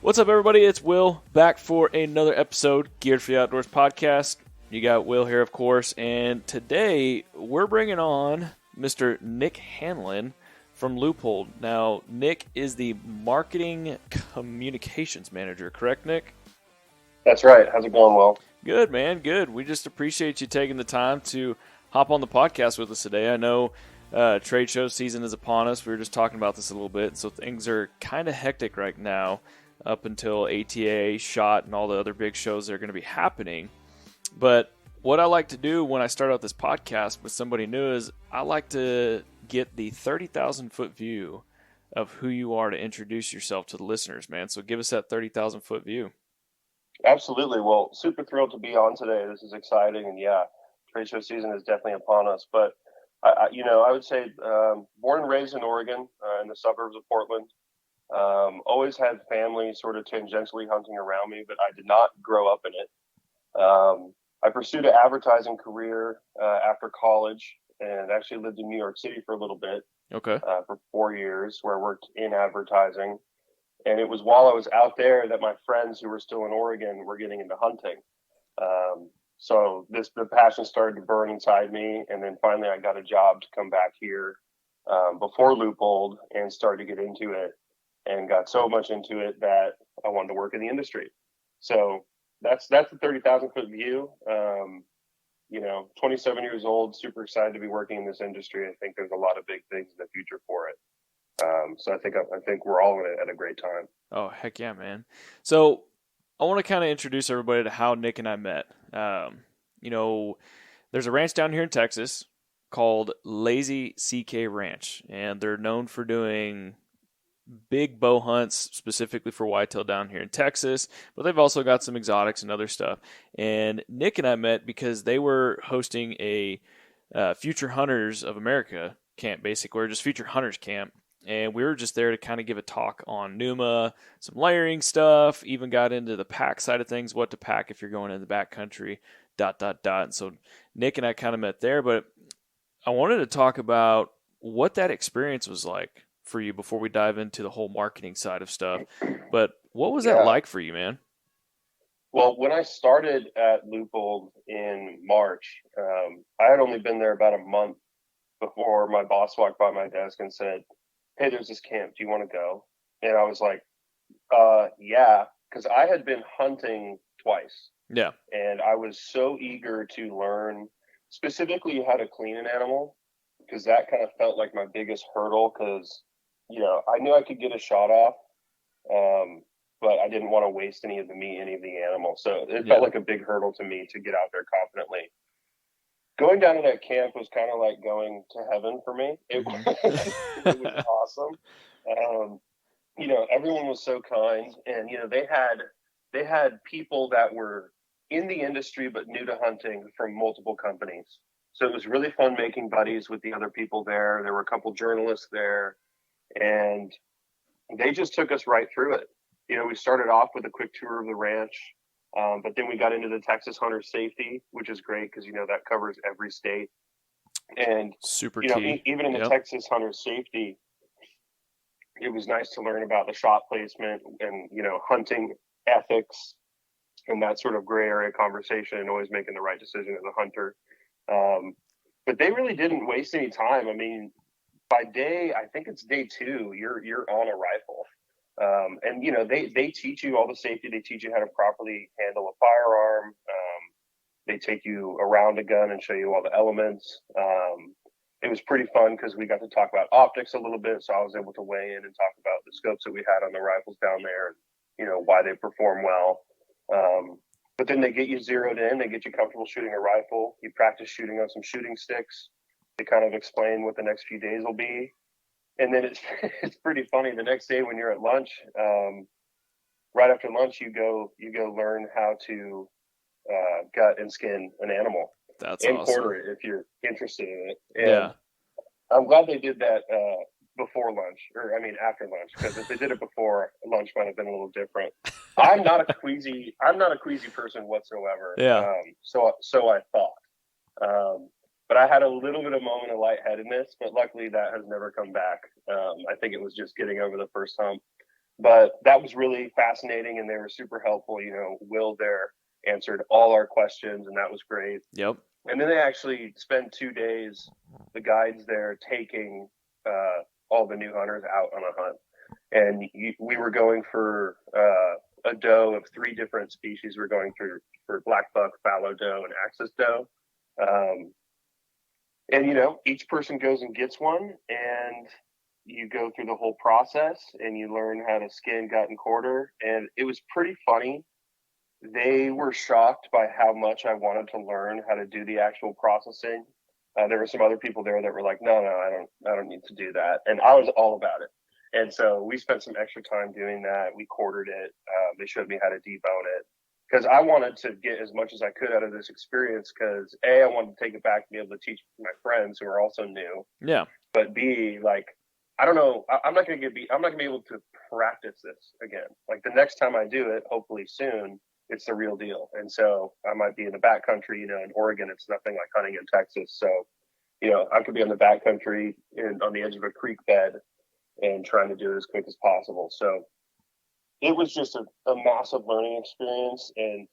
What's up, everybody? It's Will back for another episode, Geared for the Outdoors podcast. You got Will here, of course, and today we're bringing on Mr. Nick Hanlin from Leupold. Now, Nick is the marketing communications manager, correct, Nick? That's right. How's it going, Will? Good, man. Good. We just appreciate you taking the time to hop on the podcast with us today. I know trade show season is upon us. We were just talking about this a little bit, so things are kind of hectic right now up until ATA, SHOT, and all the other big shows that are going to be happening. But what I like to do when I start out this podcast with somebody new is I like to get the 30,000-foot view of who you are to introduce yourself to the listeners, man. So give us that 30,000-foot view. Absolutely. Well, super thrilled to be on today. This is exciting. And yeah, trade show season is definitely upon us. But, I would say born and raised in Oregon, in the suburbs of Portland. Always had family sort of tangentially hunting around me, but I did not grow up in it. I pursued an advertising career after college and actually lived in New York City for a little bit. Okay. For 4 years, where I worked in advertising. And it was while I was out there that my friends who were still in Oregon were getting into hunting. So the passion started to burn inside me. And then finally I got a job to come back here before Leupold and started to get into it. And got so much into it that I wanted to work in the industry. So that's the 30,000-foot view. 27 years old, super excited to be working in this industry. I think there's a lot of big things in the future for it. So I think we're all in it at a great time. Oh, heck yeah, man. So I want to kind of introduce everybody to how Nick and I met. There's a ranch down here in Texas called Lazy CK Ranch, and they're known for doing big bow hunts specifically for whitetail down here in Texas, but they've also got some exotics and other stuff. And Nick and I met because they were hosting a Future Hunters of America camp, basically, or just Future Hunters camp. And we were just there to kind of give a talk on Numa, some layering stuff, even got into the pack side of things, what to pack if you're going in the backcountry, ... And so Nick and I kind of met there, but I wanted to talk about what that experience was like for you before we dive into the whole marketing side of stuff. But what was that like for you, man? Well, when I started at Leupold in March, I had only been there about a month before my boss walked by my desk and said, "Hey, there's this camp. Do you want to go?" And I was like, yeah, because I had been hunting twice. Yeah. And I was so eager to learn specifically how to clean an animal, because that kind of felt like my biggest hurdle, because I knew I could get a shot off, but I didn't want to waste any of the meat, any of the animal. So it felt like a big hurdle to me to get out there confidently. Going down to that camp was kind of like going to heaven for me. It was awesome. Everyone was so kind, and they had people that were in the industry but new to hunting from multiple companies. So it was really fun making buddies with the other people there. There were a couple journalists there. And they just took us right through it. We started off with a quick tour of the ranch, but then we got into the Texas hunter safety, which is great because, that covers every state. And, super key. Even in the Texas hunter safety, it was nice to learn about the shot placement and, hunting ethics and that sort of gray area conversation and always making the right decision as a hunter. But they really didn't waste any time. I mean, by I think it's day 2, you're on a rifle. And they teach you all the safety. They teach you how to properly handle a firearm. They take you around a gun and show you all the elements. It was pretty fun because we got to talk about optics a little bit. So I was able to weigh in and talk about the scopes that we had on the rifles down there and, why they perform well. But then they get you zeroed in. They get you comfortable shooting a rifle. You practice shooting on some shooting sticks. They kind of explain what the next few days will be. And then it's pretty funny. The next day when you're at lunch, right after lunch, you go learn how to gut and skin an animal. That's and awesome. Quarter it if you're interested in it. And I'm glad they did that before lunch, after lunch, because if they did it before, lunch might have been a little different. I'm not a queasy person whatsoever. Yeah. So I thought. But I had a little bit of moment of lightheadedness, but luckily that has never come back. I think it was just getting over the first hump. But that was really fascinating, and they were super helpful. You know, Will there answered all our questions, and that was great. Yep. And then they actually spend 2 days, the guides there, taking all the new hunters out on a hunt. And we were going for a doe of 3 different species. We're going through for black buck, fallow doe, and axis doe. Um, and you know, each person goes and gets one, and you go through the whole process, and you learn how to skin, gut, and quarter. And it was pretty funny. They were shocked by how much I wanted to learn how to do the actual processing. There were some other people there that were like, "No, I don't need to do that," and I was all about it. And so we spent some extra time doing that. We quartered it. They showed me how to debone it because I wanted to get as much as I could out of this experience. Because A, I wanted to take it back and be able to teach my friends who are also new. Yeah. But B, like, I don't know, I'm not going to I'm not going to be able to practice this again. Like the next time I do it, hopefully soon, it's the real deal. And so I might be in the backcountry, you know, in Oregon, it's nothing like hunting in Texas. So, you know, I could be in the backcountry on the edge of a creek bed and trying to do it as quick as possible. So it was just a massive learning experience. And,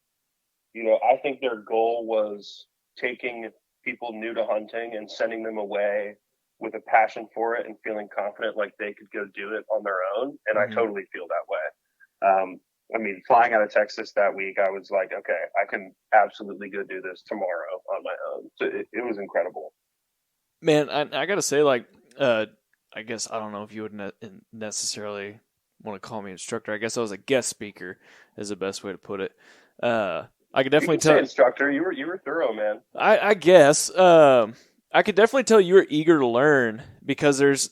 you know, I think their goal was taking people new to hunting and sending them away with a passion for it and feeling confident like they could go do it on their own. And I totally feel that way. I mean, flying out of Texas that week, I was like, okay, I can absolutely go do this tomorrow on my own. So it was incredible. Man, I got to say, like, I guess I don't know if you would necessarily want to call me instructor. I guess I was a guest speaker, is the best way to put it. I could definitely tell. Say instructor, you were thorough, man. I guess. I could definitely tell you were eager to learn because there's,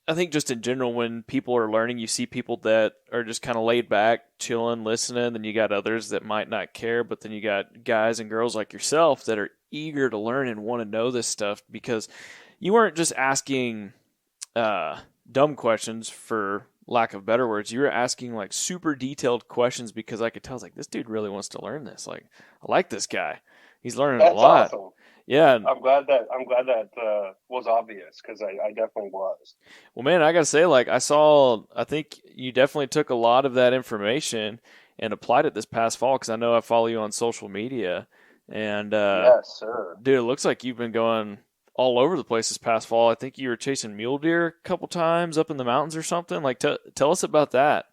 I think just in general, when people are learning, you see people that are just kind of laid back, chilling, listening. Then you got others that might not care, but then you got guys and girls like yourself that are eager to learn and want to know this stuff because you weren't just asking dumb questions, for lack of better words. You were asking like super detailed questions because I could tell, like, this dude really wants to learn this. Like, I like this guy. He's learning a lot. That's awesome. Yeah. I'm glad that was obvious because I definitely was. Well, man, I got to say, like, I think you definitely took a lot of that information and applied it this past fall because I know I follow you on social media. And, yes, sir. Dude, it looks like you've been going all over the place this past fall. I think you were chasing mule deer a couple times up in the mountains or something. Like, tell us about that.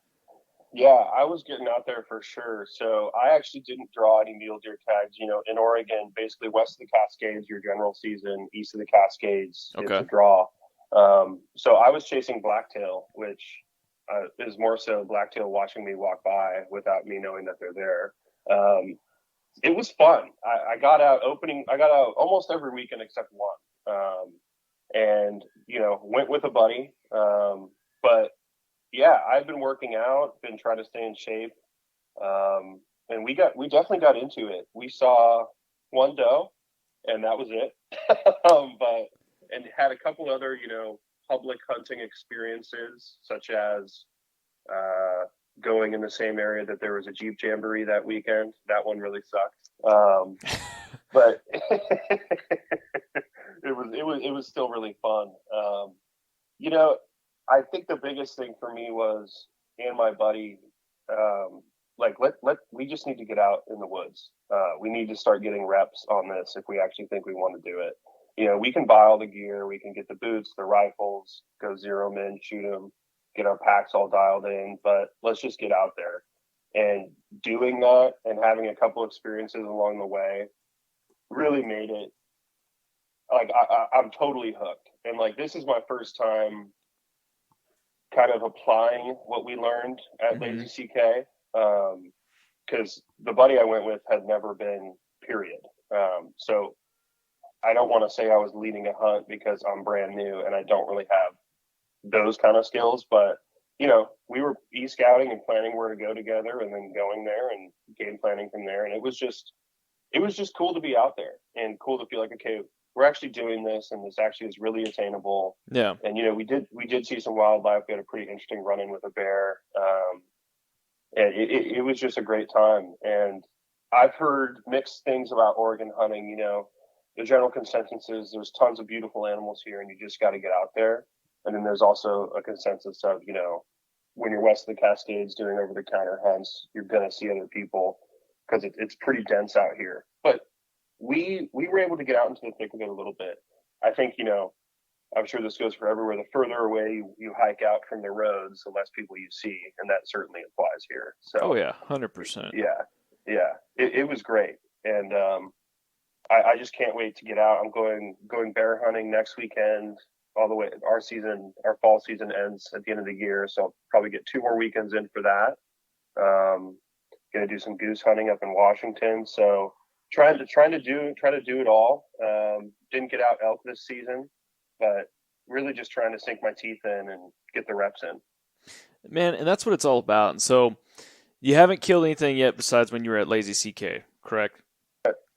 Yeah, I was getting out there for sure. So I actually didn't draw any mule deer tags. You know, in Oregon, basically west of the Cascades, your general season, east of the Cascades, it's a draw. So I was chasing blacktail, which is more so blacktail watching me walk by without me knowing that they're there. It was fun. I got out almost every weekend except one. And, you know, went with a buddy. But yeah, I've been working out, been trying to stay in shape. And we definitely got into it. We saw one doe and that was it. And had a couple other, you know, public hunting experiences, such as, going in the same area that there was a Jeep Jamboree that weekend. That one really sucked. But it was still really fun. You know, I think the biggest thing for me was, and my buddy, like we just need to get out in the woods. We need to start getting reps on this if we actually think we want to do it. You know, we can buy all the gear, we can get the boots, the rifles, go zero them in, shoot them, get our packs all dialed in, but let's just get out there. And doing that and having a couple experiences along the way really made it like I'm totally hooked. And like this is my first time kind of applying what we learned at Lazy CK, because the buddy I went with had never been, period. So I don't want to say I was leading a hunt because I'm brand new and I don't really have those kind of skills, but you know, we were e-scouting and planning where to go together and then going there and game planning from there. And it was just cool to be out there and cool to feel like, okay, we're actually doing this and this actually is really attainable. Yeah. And, you know, we did see some wildlife. We had a pretty interesting run-in with a bear. And it was just a great time. And I've heard mixed things about Oregon hunting. You know, the general consensus is there's tons of beautiful animals here and you just got to get out there. And then there's also a consensus of, you know, when you're west of the Cascades doing over the counter hunts, you're gonna see other people because it's pretty dense out here. But we were able to get out into the thick of it a little bit. I think, I'm sure this goes for everywhere. The further away you hike out from the roads, the less people you see, and that certainly applies here. Oh So yeah, 100%. yeah, it was great, and I just can't wait to get out. I'm going bear hunting next weekend. All the way, our fall season ends at the end of the year, so I'll probably get 2 more weekends in for that. Gonna do some goose hunting up in Washington. So trying to do it all. Didn't get out elk this season, but really just trying to sink my teeth in and get the reps in. Man, and that's what it's all about. And so you haven't killed anything yet besides when you were at Lazy CK, correct?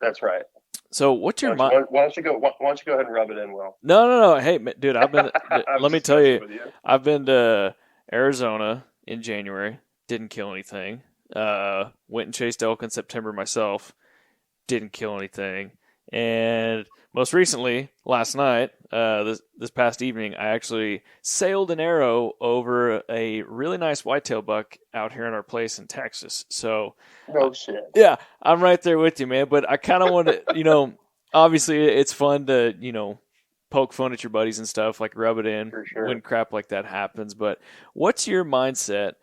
That's right. So what's your Why don't you go ahead and rub it in, Will? No. Hey, dude, I've been. Let me tell you, with you, I've been to Arizona in January. Didn't kill anything. Went and chased elk in September myself. Didn't kill anything. And most recently, last night, this past evening, I actually sailed an arrow over a really nice whitetail buck out here in our place in Texas. So, no shit. yeah, I'm right there with you, man. But I kind of want to, obviously it's fun to, poke fun at your buddies and stuff, like rub it in For sure. when crap like that happens. But what's your mindset?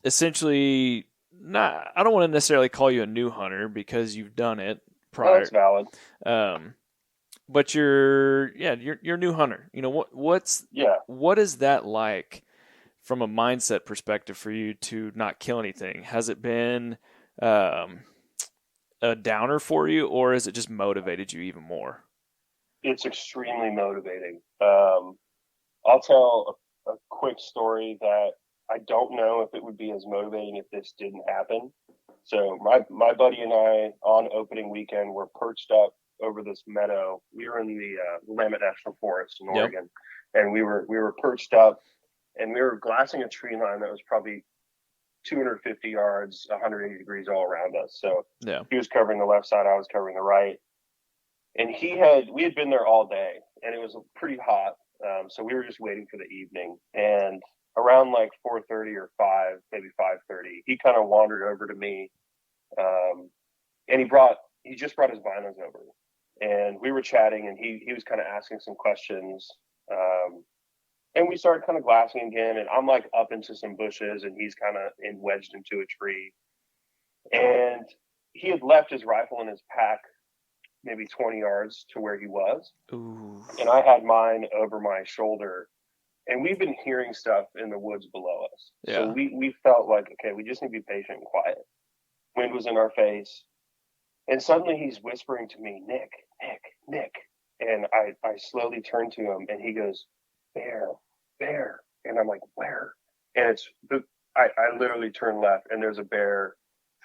Essentially, I don't want to necessarily call you a new hunter because you've done it prior. Oh, that's valid. But you're a new hunter. What is that like from a mindset perspective for you to not kill anything? Has it been a downer for you, or has it just motivated you even more? It's extremely motivating. I'll tell a quick story that I don't know if it would be as motivating if this didn't happen. So my buddy and I on opening weekend were perched up over this meadow. We were in the Willamette National Forest in Oregon, and we were perched up, and we were glassing a tree line that was probably 250 yards, 180 degrees all around us. So he was covering the left side, I was covering the right, and we had been there all day, and it was pretty hot. So we were just waiting for the evening, and around like 4:30 or 5, maybe 5:30, he kind of wandered over to me, and he just brought his binos over, and we were chatting, and he was kind of asking some questions, and we started kind of glassing again, and I'm like up into some bushes, and he's kind of wedged into a tree, and he had left his rifle in his pack maybe 20 yards to where he was. Ooh. And I had mine over my shoulder, and we've been hearing stuff in the woods below us. Yeah. So we felt like, okay, we just need to be patient and quiet. Wind was in our face, and suddenly he's whispering to me, Nick, Nick, Nick. And I slowly turn to him, and he goes, bear, bear. And I'm like, where? And I literally turn left, and there's a bear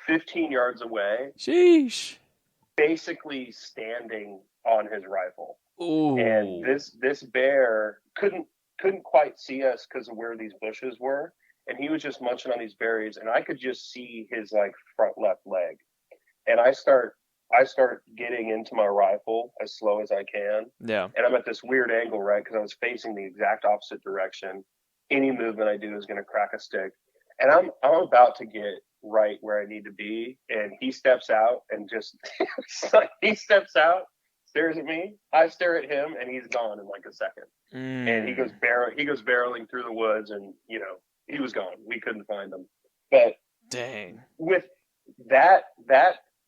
15 yards away. Sheesh. Basically standing on his rifle. Ooh. And this bear couldn't quite see us because of where these bushes were, and he was just munching on these berries, and I could just see his like front left leg. And I start getting into my rifle as slow as I can. Yeah. And I'm at this weird angle, right? Because I was facing the exact opposite direction. Any movement I do is going to crack a stick. And I'm about to get right where I need to be, and he steps out and just he steps out, stares at me, I stare at him, and he's gone in like a second. And he goes barreling through the woods, and he was gone. We couldn't find him. But dang, with that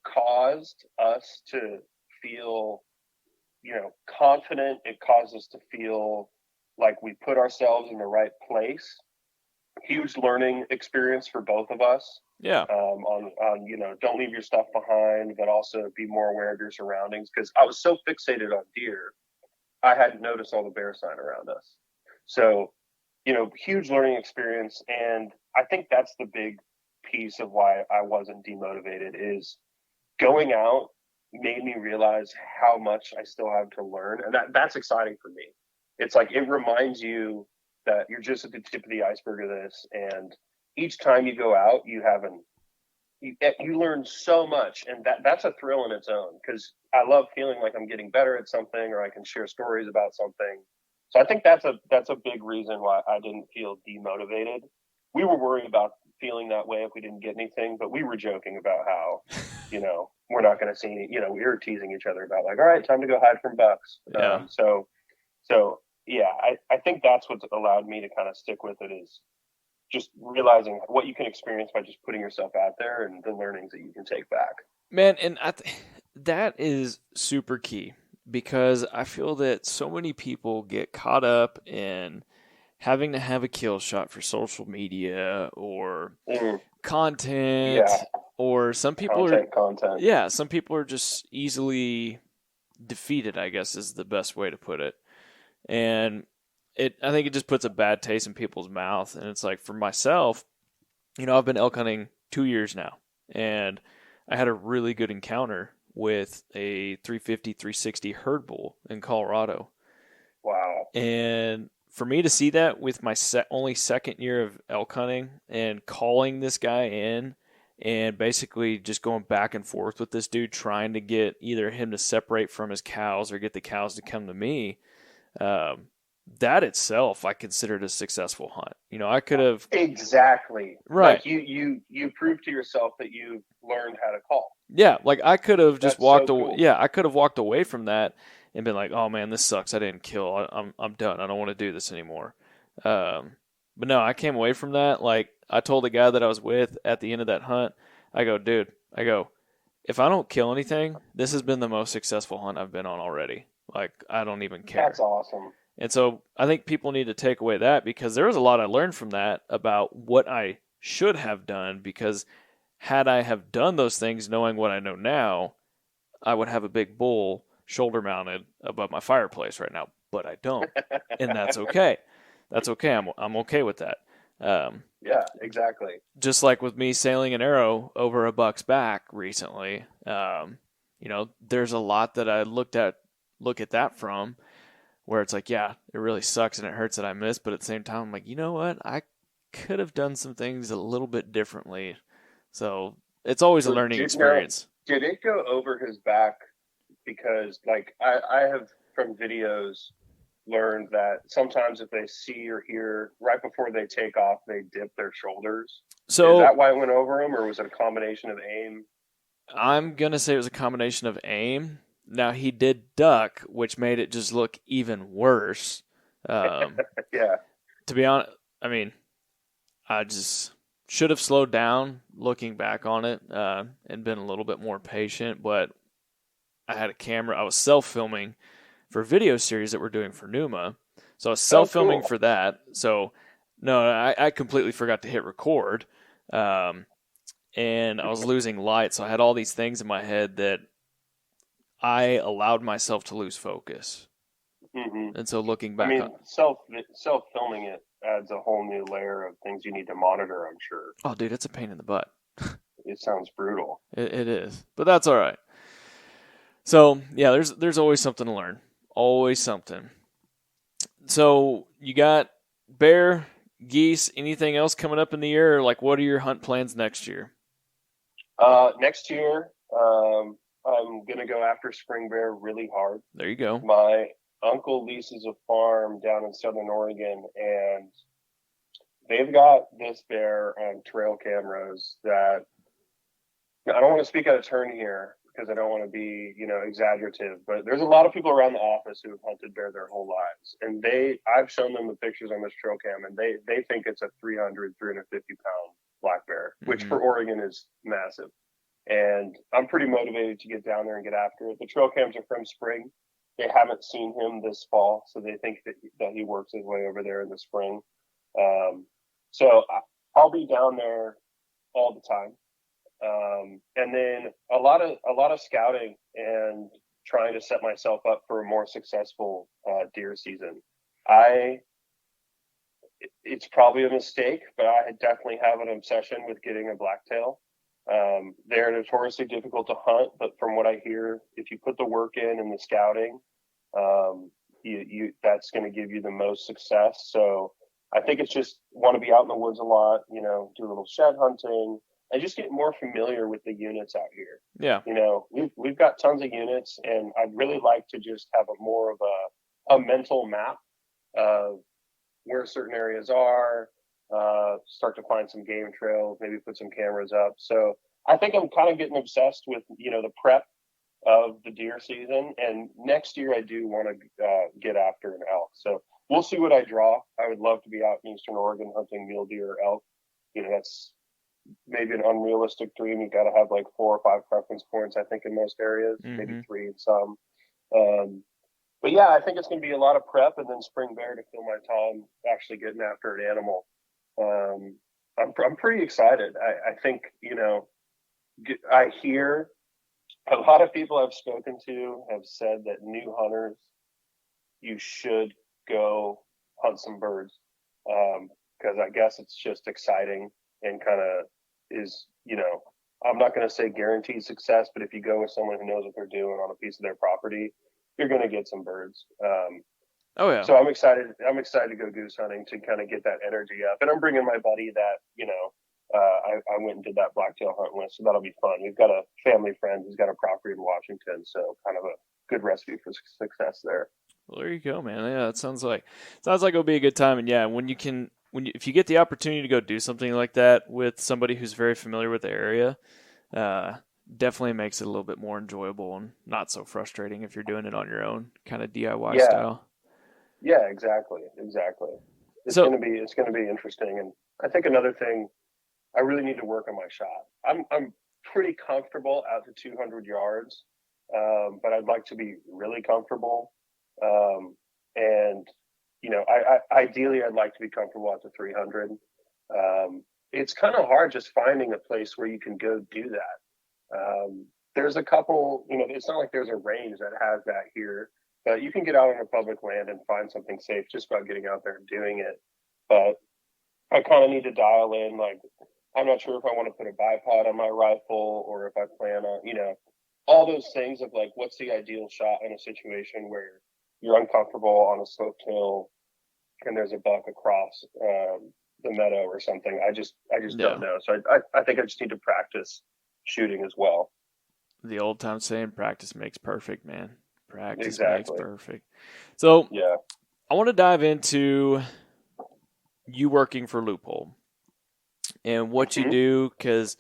caused us to feel confident. It caused us to feel like we put ourselves in the right place. Huge learning experience for both of us. Yeah. On don't leave your stuff behind, but also be more aware of your surroundings. Because I was so fixated on deer, I hadn't noticed all the bear sign around us. So, huge learning experience, and I think that's the big piece of why I wasn't demotivated. Is going out made me realize how much I still have to learn, and that's exciting for me. It's like it reminds you that you're just at the tip of the iceberg of this, and each time you go out, you learn so much, and that's a thrill in its own, because I love feeling like I'm getting better at something, or I can share stories about something. So I think that's a big reason why I didn't feel demotivated. We were worried about feeling that way if we didn't get anything, but we were joking about how, we're not going to see any, we were teasing each other about like, all right, time to go hide from bucks. Yeah. So yeah, I think that's what's allowed me to kind of stick with it, is just realizing what you can experience by just putting yourself out there and the learnings that you can take back. Man, and that is super key, because I feel that so many people get caught up in having to have a kill shot for social media or content, or some people content. Yeah, some people are just easily defeated, I guess is the best way to put it. And I think it just puts a bad taste in people's mouth. And it's like, for myself, I've been elk hunting 2 years now, and I had a really good encounter with a 350, 360 herd bull in Colorado. Wow. And for me to see that with my only second year of elk hunting, and calling this guy in and basically just going back and forth with this dude, trying to get either him to separate from his cows or get the cows to come to me, that itself I considered a successful hunt. I could have exactly right. Like you proved to yourself that you learned how to call. Yeah, like I could have just walked away. Cool. Yeah, I could have walked away from that and been like, "Oh man, this sucks. I didn't kill. I'm done. I don't want to do this anymore." But no, I came away from that. Like, I told the guy that I was with at the end of that hunt, I go, "Dude, if I don't kill anything, this has been the most successful hunt I've been on already. Like, I don't even care." That's awesome. And so I think people need to take away that, because there was a lot I learned from that about what I should have done, because had I have done those things knowing what I know now, I would have a big bull shoulder mounted above my fireplace right now, but I don't. And that's okay. That's okay. I'm okay with that. Yeah, exactly. Just like with me sailing an arrow over a buck's back recently, there's a lot that I look at that from, where it's like, yeah, it really sucks and it hurts that I missed, but at the same time, I'm like, you know what? I could have done some things a little bit differently. So it's always a learning experience. Did it go over his back? Because like I have from videos learned that sometimes if they see or hear right before they take off, they dip their shoulders. So is that why it went over him, or was it a combination of aim? I'm going to say it was a combination of aim. Now, he did duck, which made it just look even worse. Yeah. To be honest, I mean, I just should have slowed down looking back on it, and been a little bit more patient. But I had a camera. I was self-filming for a video series that we're doing for Numa. So I was self-filming for that. So, no, I completely forgot to hit record. And I was losing light. So I had all these things in my head that I allowed myself to lose focus. Mm-hmm. And so looking back self-filming it adds a whole new layer of things you need to monitor, I'm sure. Oh, dude, it's a pain in the butt. It sounds brutal. It is, but that's all right. So, yeah, there's always something to learn. Always something. So, you got bear, geese, anything else coming up in the year? Or like, what are your hunt plans next year? Next year, I'm going to go after spring bear really hard. There you go. My uncle leases a farm down in Southern Oregon, and they've got this bear on trail cameras that, I don't want to speak out of turn here because I don't want to be, exaggerative, but there's a lot of people around the office who have hunted bear their whole lives. And I've shown them the pictures on this trail cam, and they think it's a 350 pound black bear, which for Oregon is massive. And I'm pretty motivated to get down there and get after it. The trail cams are from spring. They haven't seen him this fall, so they think that he works his way over there in the spring. So I'll be down there all the time. And then a lot of scouting and trying to set myself up for a more successful deer season. It's probably a mistake, but I definitely have an obsession with getting a blacktail. They're notoriously difficult to hunt, but from what I hear, if you put the work in and the scouting, that's going to give you the most success. So I think it's just want to be out in the woods a lot, do a little shed hunting and just get more familiar with the units out here. Yeah. We've got tons of units, and I'd really like to just have more of a mental map of where certain areas are, start to find some game trails, maybe put some cameras up. So I think I'm kind of getting obsessed with, the prep of the deer season. And next year I do want to get after an elk. So we'll see what I draw. I would love to be out in Eastern Oregon hunting mule deer or elk. That's maybe an unrealistic dream. You got to have like 4 or 5 preference points, I think, in most areas, maybe 3 in some. But yeah, I think it's going to be a lot of prep and then spring bear to fill my time actually getting after an animal. I'm pretty excited. I think, I hear a lot of people I've spoken to have said that new hunters, you should go hunt some birds. Because I guess it's just exciting and kind of is, I'm not going to say guaranteed success, but if you go with someone who knows what they're doing on a piece of their property, you're going to get some birds. Oh yeah. So I'm excited. I'm excited to go goose hunting to kind of get that energy up. And I'm bringing my buddy that, I went and did that blacktail hunt with, so that'll be fun. We've got a family friend who's got a property in Washington, so kind of a good recipe for success there. Well, there you go, man. Yeah, it sounds like it'll be a good time. And yeah, if you get the opportunity to go do something like that with somebody who's very familiar with the area, definitely makes it a little bit more enjoyable and not so frustrating if you're doing it on your own, kind of DIY style. Yeah, exactly. It's gonna be interesting. And I think another thing, I really need to work on my shot. I'm pretty comfortable out to 200 yards, but I'd like to be really comfortable. And ideally, I'd like to be comfortable out to 300. It's kind of hard just finding a place where you can go do that. There's a couple, it's not like there's a range that has that here, but you can get out on a public land and find something safe just by getting out there and doing it. But I kind of need to dial in, like, I'm not sure if I want to put a bipod on my rifle or if I plan on, all those things of like, what's the ideal shot in a situation where you're uncomfortable on a sloped hill and there's a buck across the meadow or something. I just don't know. So I think I just need to practice shooting as well. The old time saying, practice makes perfect, man. Practice makes Exactly. perfect. So Yeah. I want to dive into you working for Leupold and what you do, because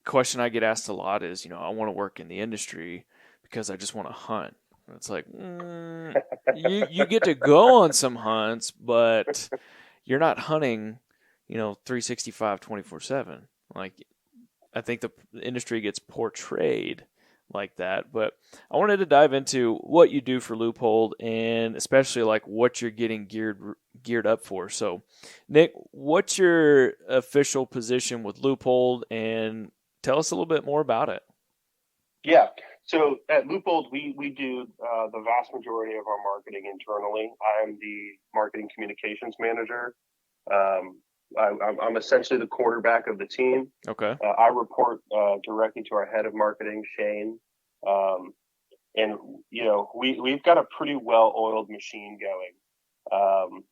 question I get asked a lot is, I want to work in the industry because I just want to hunt. And it's like, you get to go on some hunts, but you're not hunting, 365, 24/7. Like, I think the industry gets portrayed like that. But I wanted to dive into what you do for Leupold and especially like what you're getting geared up for. So, Nick, what's your official position with Leupold, and tell us a little bit more about it. Yeah. So at Leupold, we do the vast majority of our marketing internally. I'm the marketing communications manager. I'm essentially the quarterback of the team. Okay. I report directly to our head of marketing, Shane. And we've got a pretty well-oiled machine going.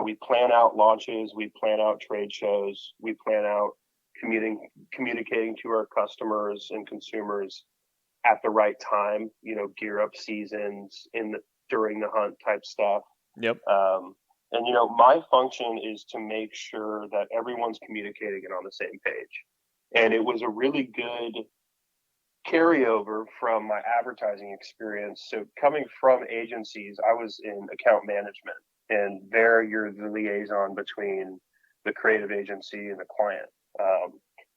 We plan out launches, we plan out trade shows, we plan out communicating to our customers and consumers at the right time. Gear up seasons during the hunt type stuff. Yep. And my function is to make sure that everyone's communicating and on the same page. And it was a really good carryover from my advertising experience. So coming from agencies, I was in account management, and there you're the liaison between the creative agency and the client.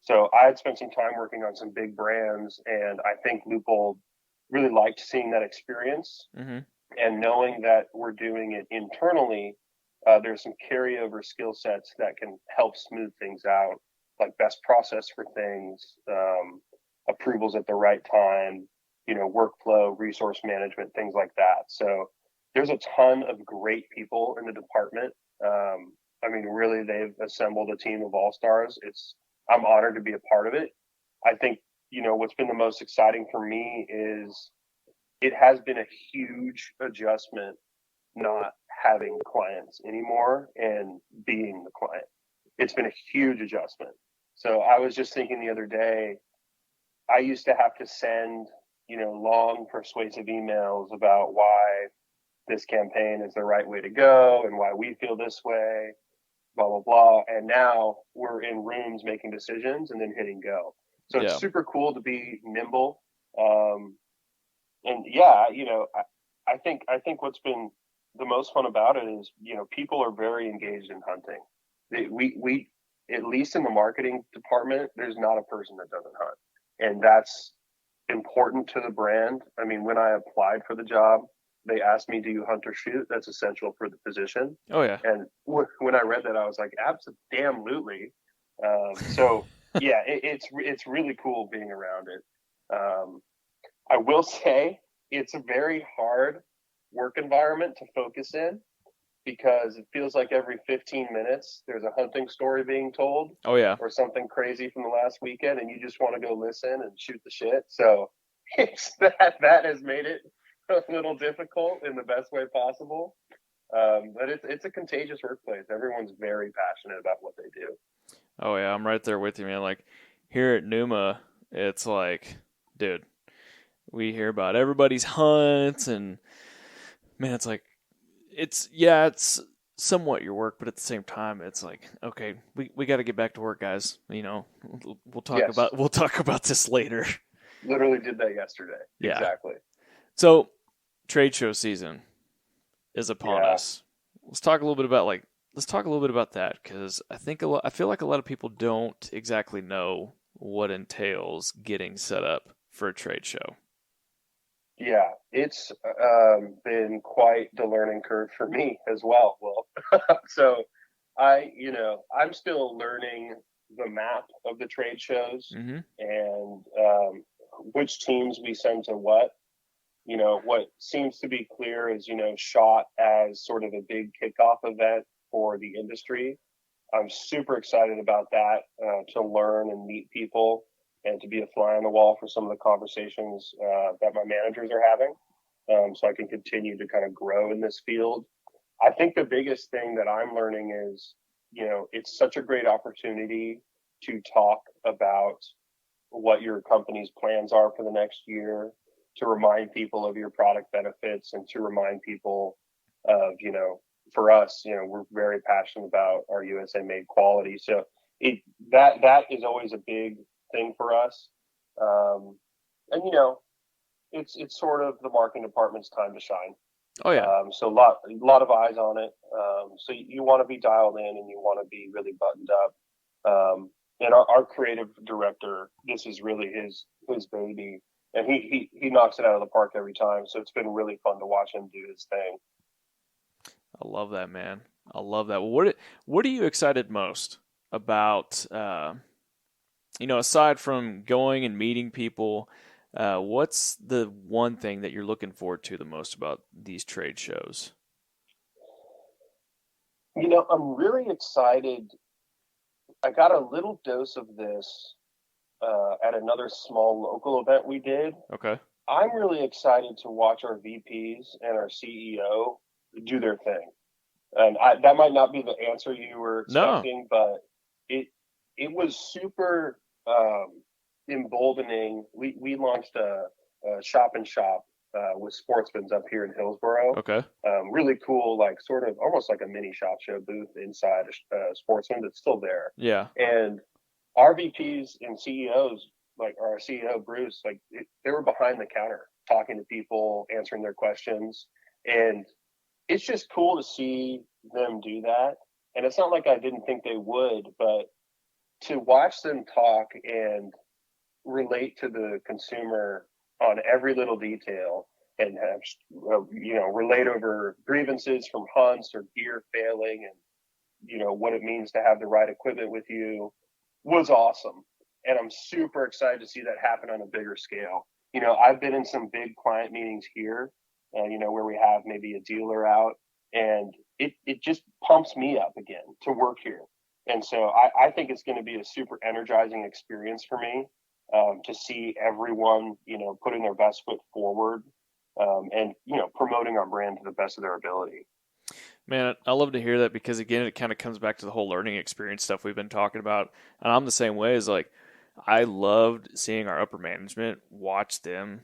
So I had spent some time working on some big brands, and I think Leupold really liked seeing that experience. Mm-hmm. And knowing that we're doing it internally, there's some carryover skill sets that can help smooth things out, like best process for things, approvals at the right time, workflow, resource management, things like that. So there's a ton of great people in the department. Really, they've assembled a team of all-stars. I'm honored to be a part of it. I think, what's been the most exciting for me is it has been a huge adjustment not having clients anymore and being the client. It's been a huge adjustment. So I was just thinking the other day, I used to have to send, long persuasive emails about why this campaign is the right way to go and why we feel this way, blah, blah, blah. And now we're in rooms making decisions and then hitting go. So it's Yeah. super cool to be nimble. And yeah, I think what's been the most fun about it is, people are very engaged in hunting. We at least in the marketing department, there's not a person that doesn't hunt. And that's important to the brand. I mean, when I applied for the job, they asked me, do you hunt or shoot? That's essential for the position. Oh yeah. And when I read that, I was like, absolutely. So yeah, it's really cool being around it. I will say it's a very hard work environment to focus in because it feels like every 15 minutes there's a hunting story being told. Oh yeah. Or something crazy from the last weekend, and you just want to go listen and shoot the shit. So it's that has made it a little difficult in the best way possible. But it's a contagious workplace. Everyone's very passionate about what they do. Oh yeah, I'm right there with you, man. Like here at Numa, it's like, dude, we hear about everybody's hunts, and man, it's like, it's somewhat your work, but at the same time, it's like, okay, we got to get back to work, guys. We'll talk Yes. about this later. Literally did that yesterday. Yeah. Exactly. So, trade show season is upon us. Let's talk a little bit about that, because I feel like a lot of people don't exactly know what entails getting set up for a trade show. Yeah, it's been quite the learning curve for me as well. Well, so I'm still learning the map of the trade shows and which teams we send to what. What seems to be clear is, SHOT as sort of a big kickoff event for the industry. I'm super excited about that, to learn and meet people and to be a fly on the wall for some of the conversations that my managers are having, so I can continue to kind of grow in this field. I think the biggest thing that I'm learning is, it's such a great opportunity to talk about what your company's plans are for the next year, to remind people of your product benefits, and to remind people of, for us, we're very passionate about our USA made quality. So that is always a big thing for us. And it's sort of the marketing department's time to shine. Oh yeah. So a lot of eyes on it. So you want to be dialed in and you want to be really buttoned up. And our creative director, this is really his baby, and he knocks it out of the park every time. So it's been really fun to watch him do his thing. I love that, man. I love that. Well, what are you excited most about? Aside from going and meeting people, what's the one thing that you're looking forward to the most about these trade shows? I'm really excited. I got a little dose of this at another small local event we did. Okay. I'm really excited to watch our VPs and our CEO do their thing. And that might not be the answer you were expecting, but it was super emboldening. We launched a shop and shop with Sportsman's up here in Hillsboro. Okay. Really cool, like sort of almost like a mini shop show booth inside Sportsman that's still there. Yeah. And our VPs and CEOs, like our CEO Bruce, like they were behind the counter talking to people, answering their questions, and it's just cool to see them do that. And it's not like I didn't think they would, but to watch them talk and relate to the consumer on every little detail, and have relate over grievances from hunts or gear failing, and what it means to have the right equipment with you, was awesome. And I'm super excited to see that happen on a bigger scale. I've been in some big client meetings here, where we have maybe a dealer out, and it just pumps me up again to work here. And so I think it's going to be a super energizing experience for me, to see everyone, putting their best foot forward, and promoting our brand to the best of their ability. Man, I love to hear that, because again, it kind of comes back to the whole learning experience stuff we've been talking about. And I'm the same way. As like, I loved seeing our upper management watch them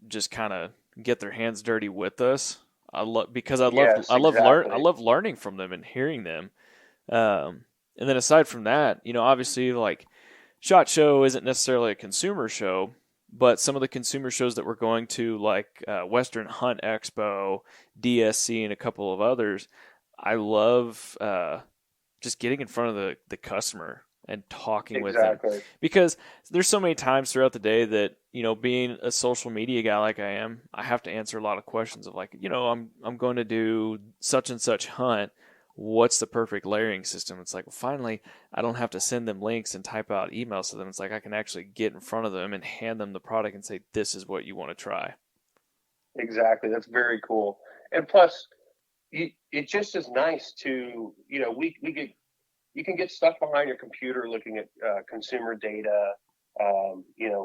just kind of get their hands dirty with us. Yes, I exactly. love learning from them and hearing them. And then aside from that, obviously like SHOT Show isn't necessarily a consumer show, but some of the consumer shows that we're going to, like Western Hunt Expo, DSC, and a couple of others, I love just getting in front of the customer and talking with them, Exactly. because there's so many times throughout the day that being a social media guy like I am, I have to answer a lot of questions of like, I'm going to do such and such hunt, what's the perfect layering system? It's like, well, finally I don't have to send them links and type out emails to them. It's like I can actually get in front of them and hand them the product and say, this is what you want to try. Exactly. That's very cool. And plus, it just is nice to, we get, you can get stuff behind your computer looking at consumer data,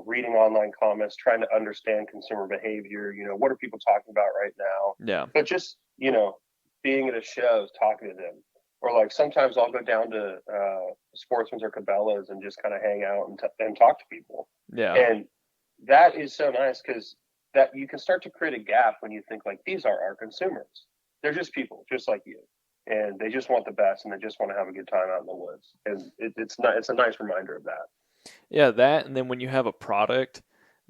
reading online comments, trying to understand consumer behavior. What are people talking about right now? Yeah. But just, being at a show, talking to them. Or like sometimes I'll go down to Sportsman's or Cabela's and just kind of hang out and talk to people. Yeah. And that is so nice because that you can start to create a gap when you think like these are our consumers. They're just people, just like you, and they just want the best, and they just want to have a good time out in the woods. And it's not. It's a nice reminder of that. Yeah, that, and then when you have a product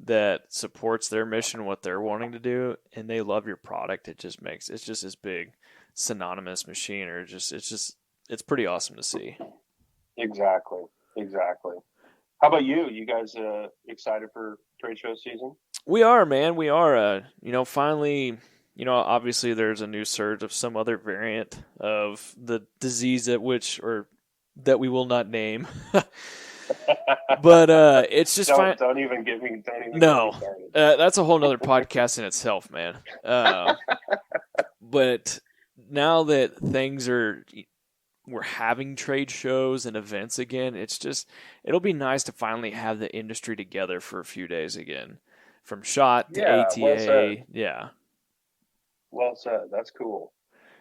that supports their mission, what they're wanting to do, and they love your product, it's just this big synonymous machine, or it's pretty awesome to see. Exactly. Exactly. How about you? You guys excited for trade show season? We are, man. We are. Finally, obviously there's a new surge of some other variant of the disease that we will not name. But it's just fine. Don't even get me. Don't even get me No, started. that's a whole nother podcast in itself, man. But now that we're having trade shows and events again, it'll be nice to finally have the industry together for a few days again, from SHOT to Yeah. Well said. ATA. Yeah. Well said. That's cool.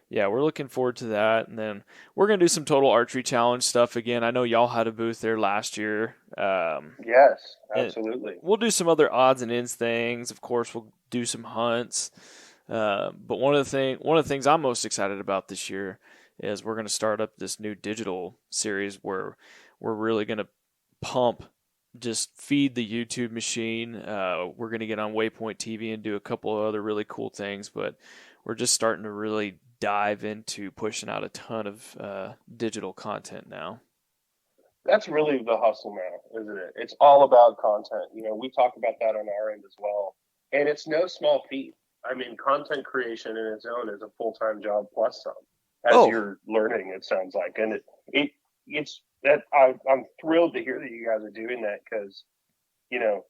Yeah, we're looking forward to that. And then we're going to do some total archery challenge stuff again. I know y'all had a booth there last year. Yes. And Absolutely. we'll do some other odds and ends things. Of course, we'll do some hunts. But one of the things I'm most excited about this year is we're going to start up this new digital series where we're really going to pump, just feed the YouTube machine. We're going to get on Waypoint TV and do a couple of other really cool things, but we're just starting to really dive into pushing out a ton of digital content now. That's really the hustle now, isn't it? It's all about content. We talk about that on our end as well. And it's no small feat. I mean, content creation in its own is a full-time job plus some, as Oh, you're learning, it sounds like. And it's that I'm thrilled to hear that you guys are doing that because, you know,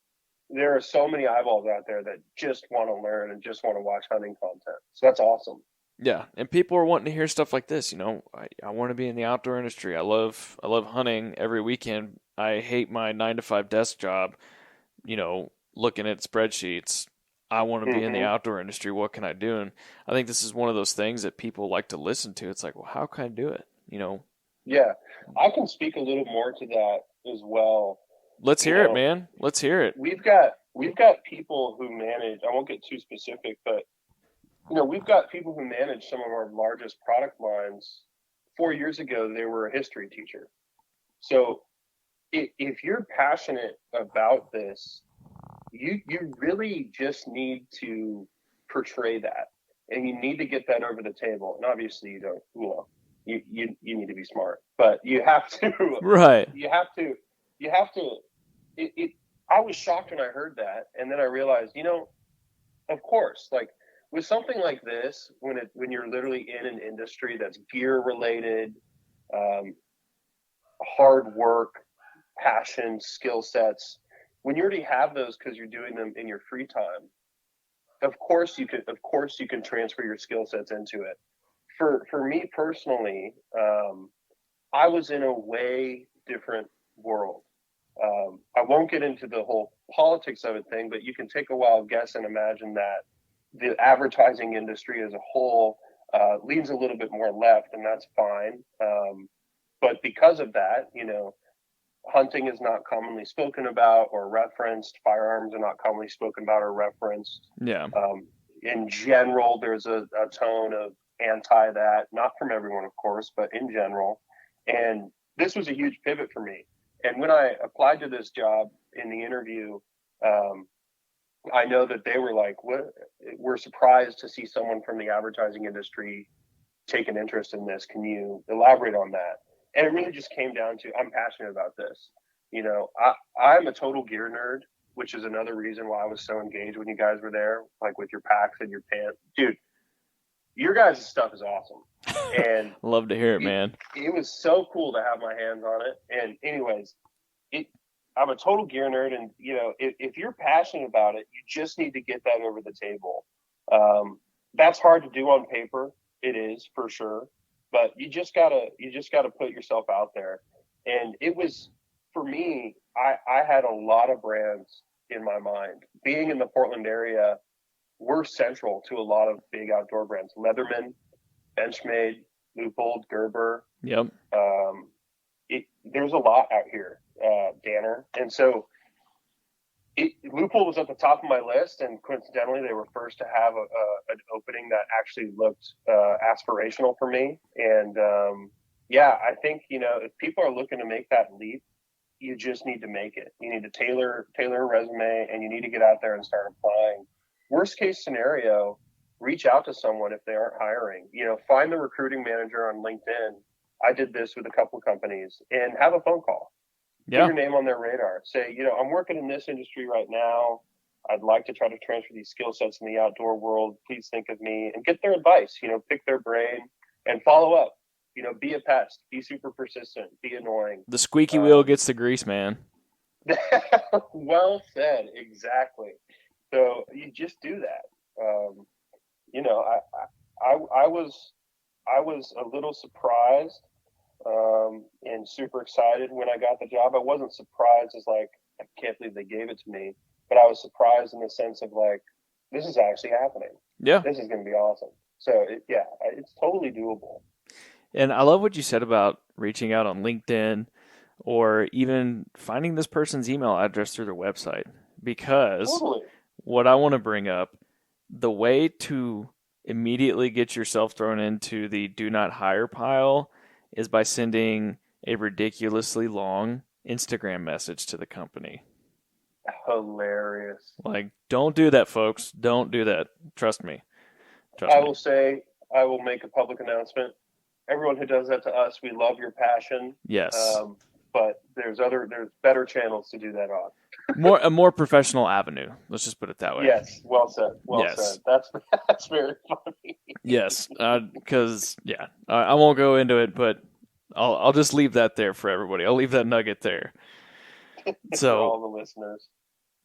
there are so many eyeballs out there that just want to learn and just want to watch hunting content. So that's awesome. yeah, and people are wanting to hear stuff like this. I want to be in the outdoor industry. I love hunting every weekend. I hate my 9 to 5 desk job. Looking at spreadsheets. I want to be in the Hmm. outdoor industry. What can I do? And I think this is one of those things that people like to listen to. It's like, well, how can I do it? Yeah, I can speak a little more to that as well. Let's You hear it, know, man. Let's hear it. we've got people who manage. I won't get too specific, but we've got people who manage some of our largest product lines. 4 years ago, they were a history teacher. So if you're passionate about this, you really just need to portray that, and you need to get that over the table. And obviously, you don't. You need to be smart, but you have to. Right. You have to. You have to. It I was shocked when I heard that, and then I realized, of course, like with something like this, when you're literally in an industry that's gear related, um, hard work, passion, skill sets, when you already have those because you're doing them in your free time, of course you can transfer your skill sets into it. For me personally, I was in a way different world. I won't get into the whole politics of it thing, but you can take a wild guess and imagine that the advertising industry as a whole leans a little bit more left, and that's fine. But because of that, hunting is not commonly spoken about or referenced. Firearms are not commonly spoken about or referenced. Yeah. Um, in general, there's a tone of anti that, not from everyone, of course, but in general. And this was a huge pivot for me. And when I applied to this job in the interview, I know that they were like, "What? We're surprised to see someone from the advertising industry take an interest in this. Can you elaborate on that?" And it really just came down to, I'm passionate about this. I'm a total gear nerd, which is another reason why I was so engaged when you guys were there, like with your packs and your pants. Dude, your guys' stuff is awesome. And love to hear it, man. It was so cool to have my hands on it. And anyways, I'm a total gear nerd, and if you're passionate about it, you just need to get that over the table. That's hard to do on paper. It is, for sure, but you just gotta put yourself out there. And it was, for me, I had a lot of brands in my mind. Being in the Portland area, we're central to a lot of big outdoor brands: Leatherman, Benchmade, Leupold, Gerber. Yep. There's a lot out here, Danner. And so Leupold was at the top of my list, and coincidentally, they were first to have an opening that actually looked aspirational for me. And I think, if people are looking to make that leap, you just need to make it. You need to tailor a resume, and you need to get out there and start applying. Worst case scenario, reach out to someone if they aren't hiring. Find the recruiting manager on LinkedIn. I did this with a couple of companies, and have a phone call. Yeah. Put your name on their radar. Say, I'm working in this industry right now. I'd like to try to transfer these skill sets in the outdoor world. Please think of me, and get their advice. Pick their brain and follow up. Be a pest. Be super persistent. Be annoying. The squeaky wheel gets the grease, man. Well said. Exactly. So you just do that. I was a little surprised and super excited when I got the job. I wasn't surprised as like, I can't believe they gave it to me, but I was surprised in the sense of like, this is actually happening. Yeah. This is going to be awesome. So it's totally doable. And I love what you said about reaching out on LinkedIn or even finding this person's email address through their website, because Totally. What I want to bring up, the way to immediately get yourself thrown into the do not hire pile is by sending a ridiculously long Instagram message to the company. Hilarious. Like, don't do that, folks. Don't do that. Trust me. I will make a public announcement. Everyone who does that to us, we love your passion. Yes. But there's better channels to do that on. A more professional avenue. Let's just put it that way. Yes, well said. Well said. That's very funny. Yes, because I won't go into it, but I'll just leave that there for everybody. I'll leave that nugget there. So for all the listeners.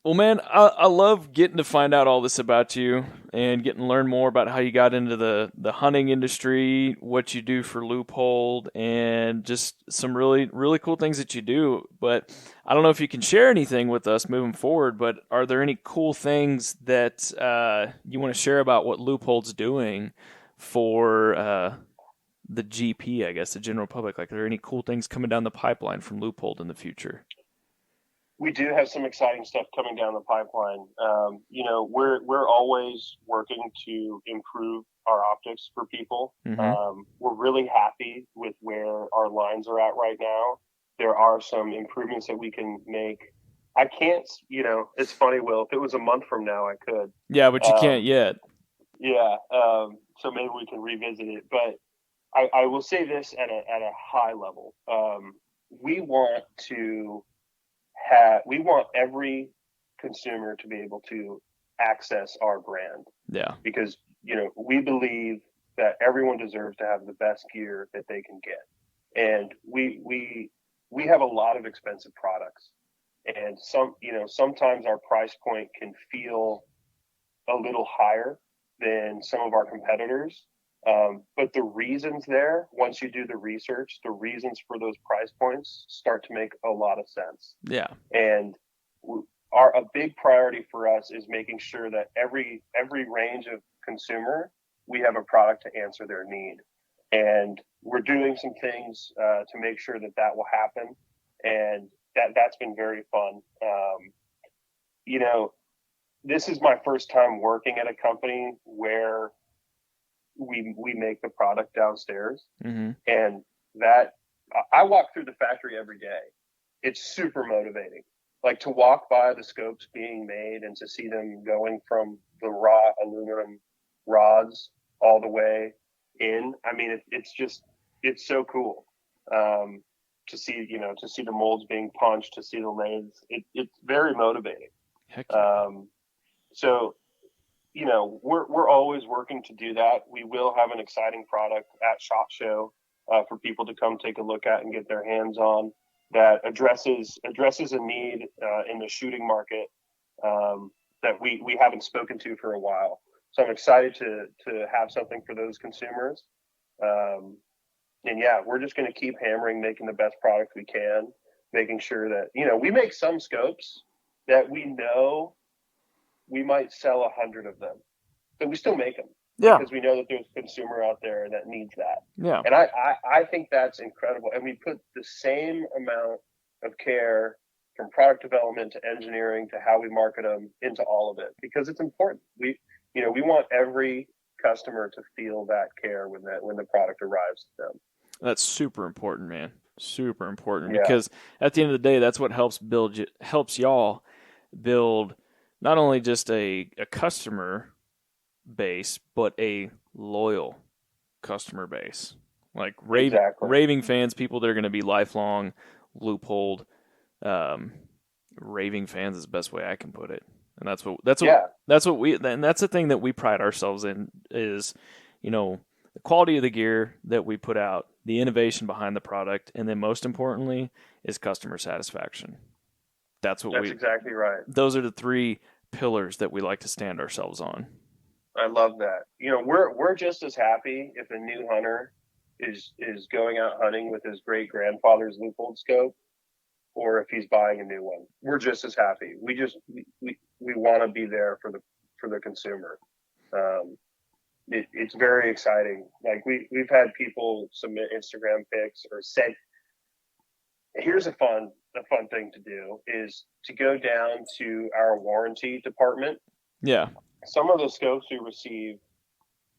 Well, man, I love getting to find out all this about you and getting to learn more about how you got into the hunting industry, what you do for Leupold, and just some really, really cool things that you do. But I don't know if you can share anything with us moving forward, but are there any cool things that you want to share about what Leupold's doing for the GP, I guess, the general public? Like, are there any cool things coming down the pipeline from Leupold in the future? We do have some exciting stuff coming down the pipeline. We're always working to improve our optics for people. Mm-hmm. We're really happy with where our lines are at right now. There are some improvements that we can make. I can't, it's funny, Will, if it was a month from now, I could. Yeah, but you can't yet. Yeah. So maybe we can revisit it. But I will say this at a high level. We want every consumer to be able to access our brand. Yeah. Because, we believe that everyone deserves to have the best gear that they can get. And we have a lot of expensive products. And sometimes our price point can feel a little higher than some of our competitors. But the reasons there, once you do the research, the reasons for those price points start to make a lot of sense. Yeah. And a big priority for us is making sure that every range of consumer, we have a product to answer their need. And we're doing some things to make sure that will happen. And that's been very fun. this is my first time working at a company where we make the product downstairs, Mm-hmm. and that I walk through the factory every day. It's super motivating. Like to walk by the scopes being made and to see them going from the raw aluminum rods all the way in. I mean, it's so cool. To see, to see the molds being punched, to see the lathes, it's very motivating. Heck yeah. So, we're always working to do that. We will have an exciting product at SHOT Show for people to come take a look at and get their hands on that addresses a need in the shooting market that we haven't spoken to for a while. So I'm excited to have something for those consumers. And yeah, we're just going to keep hammering, making the best product we can, making sure that, we make some scopes that we know we might sell 100 of them, but we still make them. Yeah. Because we know that there's a consumer out there that needs that. Yeah. And I think that's incredible. And we put the same amount of care from product development to engineering to how we market them into all of it, because it's important. We want every customer to feel that care when the product arrives to them. That's super important, man. Super important, Yeah. because at the end of the day, that's what helps y'all build not only just a customer base, but a loyal customer base. Like raving fans, people that are going to be lifelong Leupold raving fans is the best way I can put it. And that's what the thing that we pride ourselves in is, the quality of the gear that we put out, the innovation behind the product, and then most importantly is customer satisfaction. That's exactly right. Those are the three pillars that we like to stand ourselves on. I love that. We're just as happy if a new hunter is going out hunting with his great grandfather's Leupold scope, or if he's buying a new one. We're just as happy. We want to be there for the consumer. It's very exciting. Like we've had people submit Instagram pics or say, here's a fun thing to do is to go down to our warranty department. Yeah. Some of the scopes we receive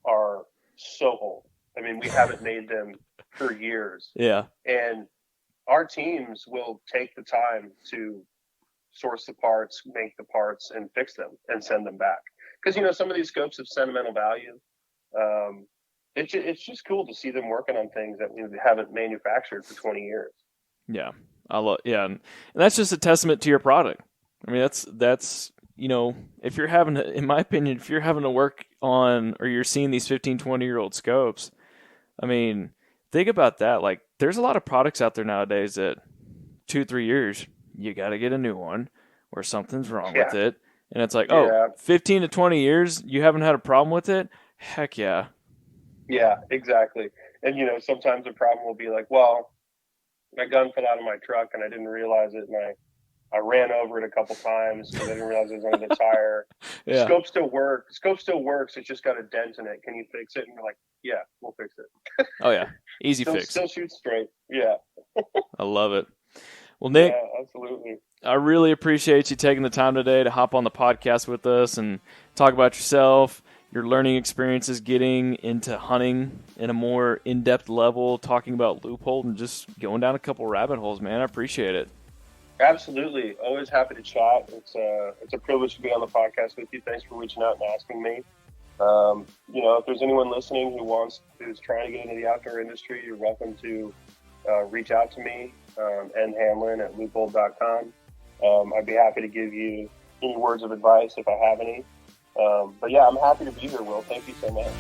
are so old. I mean, we haven't made them for years. Yeah. And our teams will take the time to source the parts, make the parts, and fix them and send them back. Because, some of these scopes have sentimental value. It's just cool to see them working on things that we haven't manufactured for 20 years. Yeah. And that's just a testament to your product. I mean, that's if you're having to, in my opinion, if you're having to work on, or you're seeing these 15, 20-year-old scopes, I mean, think about that. Like, there's a lot of products out there nowadays that 2-3 years, you got to get a new one or something's wrong with it. And it's like, 15 to 20 years, you haven't had a problem with it? Heck yeah. Yeah, exactly. And, sometimes the problem will be like, well, my gun fell out of my truck and I didn't realize it, and I ran over it a couple times because I didn't realize it was under the tire. Yeah. Scope still works. It's just got a dent in it. Can you fix it? And we're like, yeah, we'll fix it. Oh, yeah. Easy fix. Still shoots straight. Yeah. I love it. Well, Nick. Yeah, absolutely. I really appreciate you taking the time today to hop on the podcast with us and talk about yourself, your learning experiences getting into hunting in a more in-depth level, talking about Leupold, and just going down a couple rabbit holes, man. I appreciate it. Absolutely. Always happy to chat. It's a privilege to be on the podcast with you. Thanks for reaching out and asking me. If there's anyone listening who's trying to get into the outdoor industry, you're welcome to reach out to me, N. Hanlin at Leupold.com. I'd be happy to give you any words of advice if I have any. But yeah, I'm happy to be here, Will. Thank you so much.